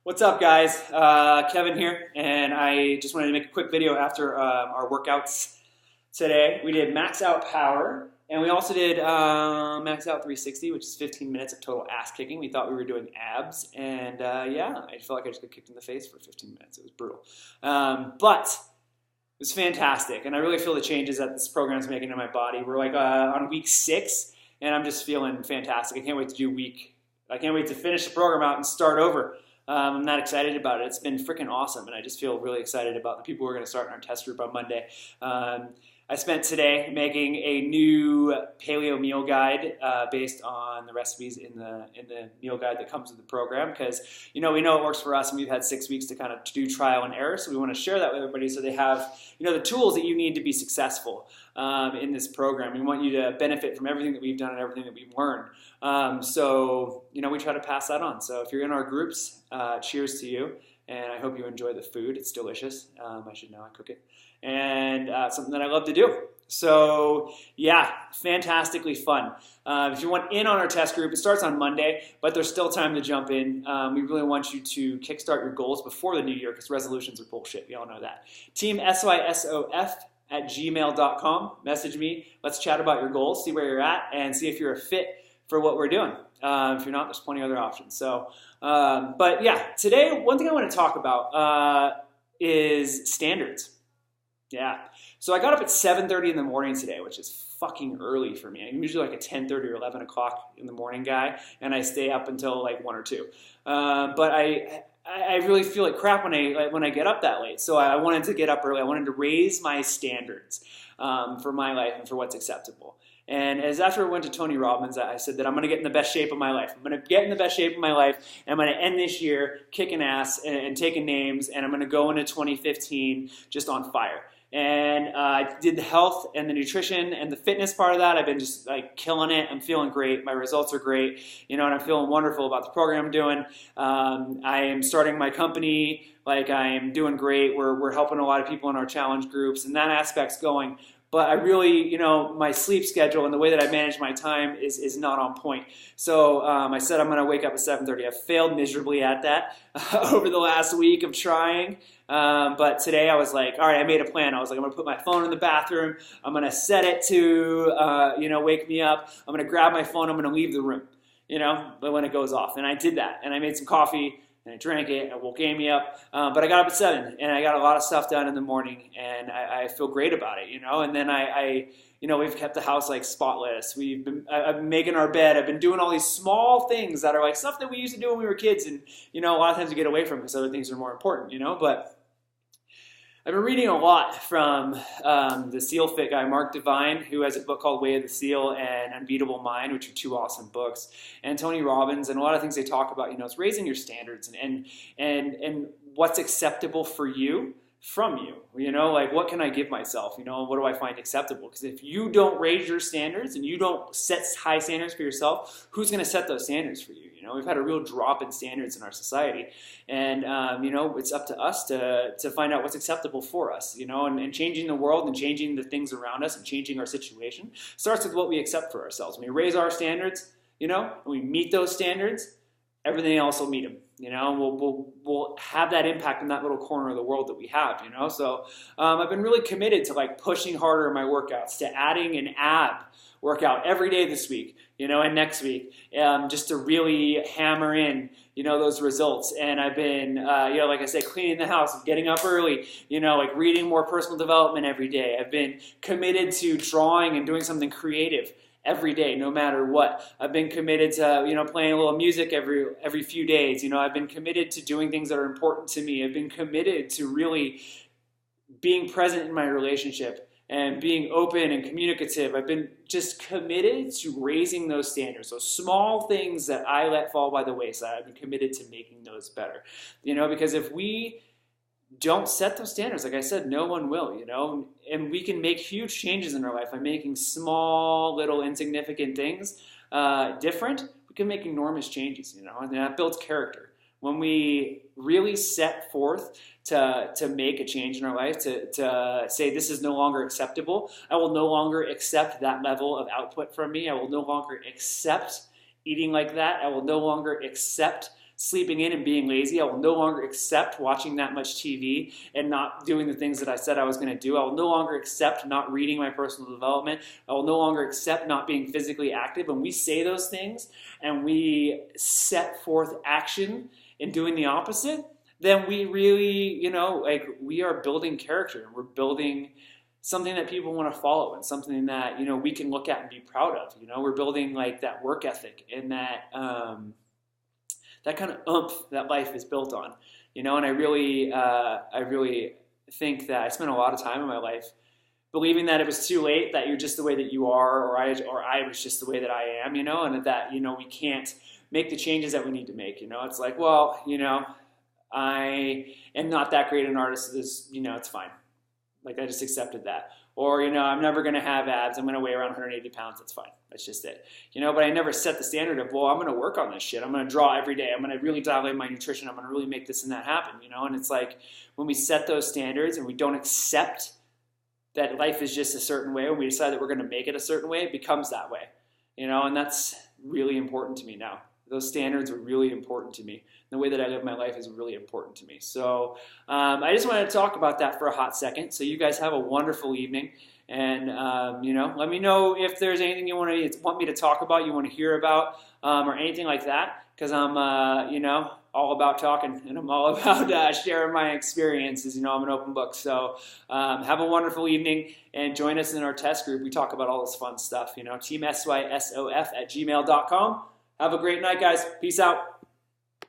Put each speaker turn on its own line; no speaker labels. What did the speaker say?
What's up, guys? Kevin here, and I just wanted to make a quick video after our workouts today. We did max out power, and we also did max out 360, which is 15 minutes of total ass kicking. We thought we were doing abs, and yeah, I felt like I just got kicked in the face for 15 minutes. It was brutal, but it was fantastic, and I really feel the changes that this program is making in my body. We're like on week 6, and I'm just feeling fantastic. I can't wait to I can't wait to finish the program out and start over. I'm not excited about it. It's been freaking awesome, and I just feel really excited about the people who are going to start in our test group on Monday. I spent today making a new paleo meal guide based on the recipes in the meal guide that comes with the program, because we know it works for us, and we've had 6 weeks to kind of do trial and error. So we want to share that with everybody so they have the tools that you need to be successful in this program. We want you to benefit from everything that we've done and everything that we've learned. So we try to pass that on. So if you're in our groups, cheers to you, and I hope you enjoy the food. It's delicious. I should know, I cook it, and something that I love to do. So yeah, fantastically fun. If you want in on our test group, it starts on Monday, but there's still time to jump in. We really want you to kickstart your goals before the new year, because resolutions are bullshit. We all know that. Team SYSOF@gmail.com. Message me. Let's chat about your goals, see where you're at, and see if you're a fit for what we're doing. If you're not, there's plenty of other options. So, but yeah, today, one thing I want to talk about is standards. Yeah. So I got up at 7:30 in the morning today, which is fucking early for me. I'm usually like a 10:30 or 11 o'clock in the morning guy, and I stay up until like 1 or 2. But I really feel like crap when I get up that late. So I wanted to get up early. I wanted to raise my standards for my life and for what's acceptable. And as after I went to Tony Robbins, I said that I'm going to get in the best shape of my life. I'm going to get in the best shape of my life, and I'm going to end this year kicking ass and taking names, and I'm going to go into 2015 just on fire. And I did the health and the nutrition and the fitness part of that. I've been just like killing it. I'm feeling great. My results are great, and I'm feeling wonderful about the program I'm doing. I am starting my company. Like, I am doing great. We're helping a lot of people in our challenge groups, and that aspect's going. But I really, my sleep schedule and the way that I manage my time is not on point. So I said I'm going to wake up at 7:30. I've failed miserably at that over the last week of trying. But today I was like, all right, I made a plan. I was like, I'm going to put my phone in the bathroom. I'm going to set it to, wake me up. I'm going to grab my phone. I'm going to leave the room, but when it goes off. And I did that. And I made some coffee. And I drank it. I woke Amy up, but I got up at 7, and I got a lot of stuff done in the morning, and I feel great about it, And then we've kept the house like spotless. I've been making our bed. I've been doing all these small things that are like stuff that we used to do when we were kids, and a lot of times we get away from because other things are more important, But I've been reading a lot from the SEAL Fit guy, Mark Divine, who has a book called Way of the SEAL and Unbeatable Mind, which are 2 awesome books, and Tony Robbins, and a lot of things they talk about, it's raising your standards and what's acceptable for you from you, like what can I give myself, what do I find acceptable? Because if you don't raise your standards and you don't set high standards for yourself, who's going to set those standards for you? We've had a real drop in standards in our society, and it's up to us to find out what's acceptable for us, and changing the world and changing the things around us and changing our situation starts with what we accept for ourselves. When we raise our standards, and we meet those standards, everything else will meet them. We'll have that impact in that little corner of the world that we have, So I've been really committed to like pushing harder in my workouts, to adding an ab workout every day this week, and next week, just to really hammer in, those results. And I've been, like I said, cleaning the house, getting up early, like reading more personal development every day. I've been committed to drawing and doing something creative every day, no matter what. I've been committed to, playing a little music every few days. I've been committed to doing things that are important to me. I've been committed to really being present in my relationship and being open and communicative. I've been just committed to raising those standards. Those small things that I let fall by the wayside, I've been committed to making those better. Because if we don't set those standards, like I said, no one will, and we can make huge changes in our life by making small, little, insignificant things different. We can make enormous changes, and that builds character. When we really set forth to make a change in our life, to say this is no longer acceptable, I will no longer accept that level of output from me. I will no longer accept eating like that. I will no longer accept sleeping in and being lazy. I will no longer accept watching that much TV and not doing the things that I said I was going to do. I will no longer accept not reading my personal development. I will no longer accept not being physically active. When we say those things and we set forth action in doing the opposite, then we really, like we are building character and we're building something that people want to follow and something that, we can look at and be proud of. We're building like that work ethic and that that kind of oomph that life is built on, and I really think that I spent a lot of time in my life believing that it was too late, that you're just the way that you are, or I was just the way that I am, and that, we can't make the changes that we need to make. It's like, well, I am not that great an artist. It's fine. Like I just accepted that. Or, I'm never going to have abs. I'm going to weigh around 180 pounds. That's fine. That's just it. But I never set the standard of, well, I'm going to work on this shit. I'm going to draw every day. I'm going to really dial in my nutrition. I'm going to really make this and that happen, And it's like when we set those standards and we don't accept that life is just a certain way, when we decide that we're going to make it a certain way, it becomes that way, And that's really important to me now. Those standards are really important to me. The way that I live my life is really important to me. So I just wanted to talk about that for a hot second. So you guys have a wonderful evening. And, let me know if there's anything you want me to talk about, you want to hear about, or anything like that. Because I'm, all about talking and I'm all about sharing my experiences. I'm an open book. So have a wonderful evening and join us in our test group. We talk about all this fun stuff, teamsysof@gmail.com. Have a great night, guys. Peace out.